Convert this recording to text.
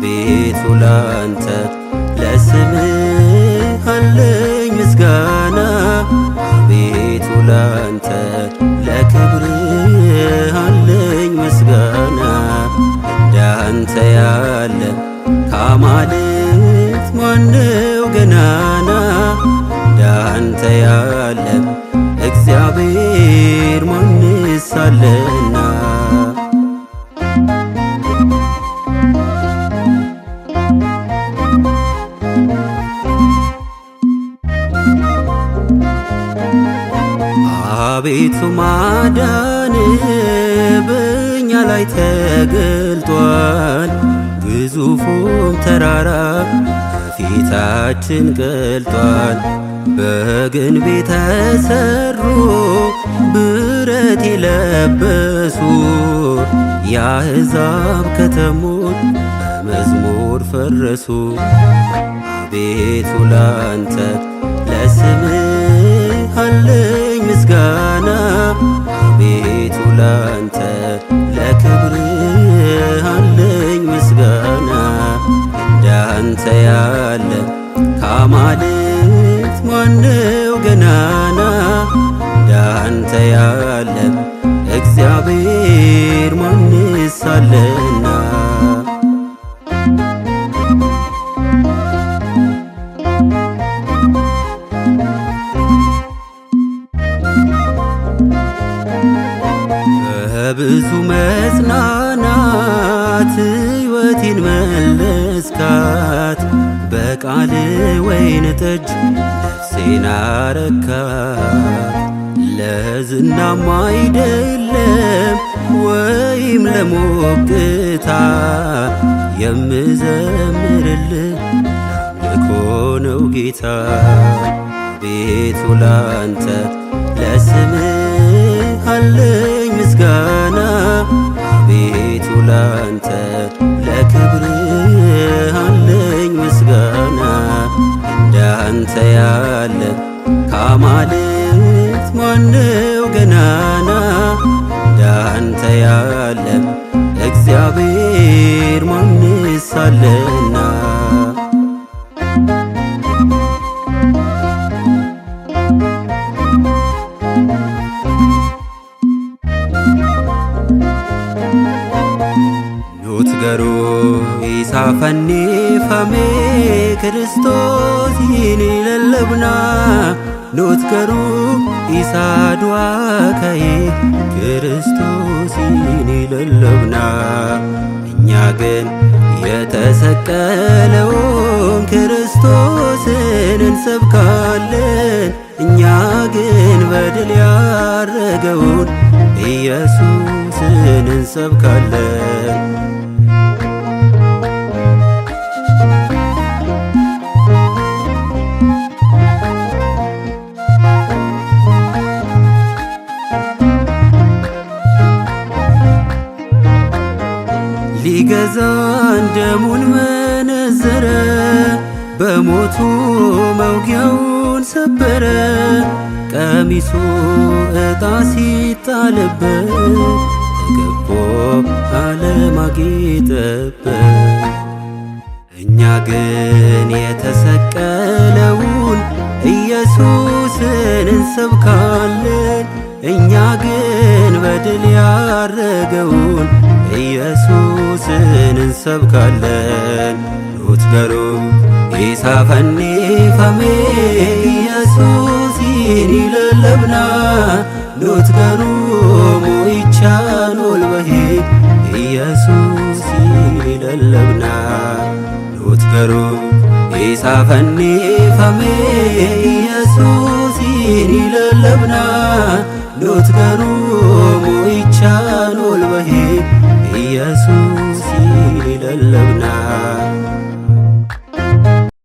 አቤቱ ላንተ ለስምህ አለኝ ምስጋና አቤቱ ላንተ ለክብርህ አለኝ ምስጋና እንዳንተ ያለ ከአማልክት ማነው ገናና እንዳንተ ያለ እግዚአብሔር ማንስ አለና አቤቱ ማዳን በእኛ ላይ ተገልጧል ግዙፉም ተራራ በፊታችን ቀልጧል በግንብ የተሰሩ ብረት የለበሱ የአሕዛብ ከተሞች በመዝሙር ፈረሱ አቤቱ ላንተ ለስምህ አለኝ ምስጋና አቤቱ ላንተ ለክብርህ አለኝ ምስጋና እንዳንተ ያለ ከአማልክት ማነው ገናና እንዳንተ ያለ እግዚአብሔር ማንስ አለና በብዙ መጽናናት ሕይወቴን መለስካት በቃል ወይን ጠጅ ነፍሴን አረካት ለዝናም አይደለም ወይም ለሞቅታ የምዘምርልህ ለአምልኮ ነው ጌታ አቤቱ ላንተ ለስምህ አለኝ ምስጋና አቤቱ ላንተ ለክብርህ አለኝ ምስጋና እንዳንተ ያለ ከአማልክት ማነው ገናና እንዳንተ ያለ እግዚአብሔር ማንስ አለና ኑትገሩ ኢሳፈኒፈሜ ክርስቶስ ይኒ ለለብና ኑትገሩ ኢሳ ዱዓ ከዬ ክርስቶስ ይኒ ለለብና እኛ ግን የተሰቀለውን ክርስቶስን እንሰብካለን እኛ ግን በድል ያረገውን ኢየሱስን እንሰብካለን ሊገዛን ደሙን መነዘረ በሞቱ መውጊያውን ሰበረ ቀሚሱ ዕጣ ሲጣልበት ተገፎ ዓለም አጌጠበት እኛ ግን የተሰቀለውን ኢየሱስን እንሰብካለን እኛ ግን በድል ያረገውን ኢየሱስን እንሰብካለን ኑትገሩ ኢሳፈኒፈሜ ኢየሱስ ይኒ ለለብና ኑትገሩ ሞይቻን ኦልበሄ ኢየሱስ ይኒ ለለብና ኑትገሩ ኢሳፈኒፈሜ ኢየሱስ ይኒ ለለብና ኑትገሩ ሞይቻን ኦልበሄ ኢየሱስ ይኒ ለለብና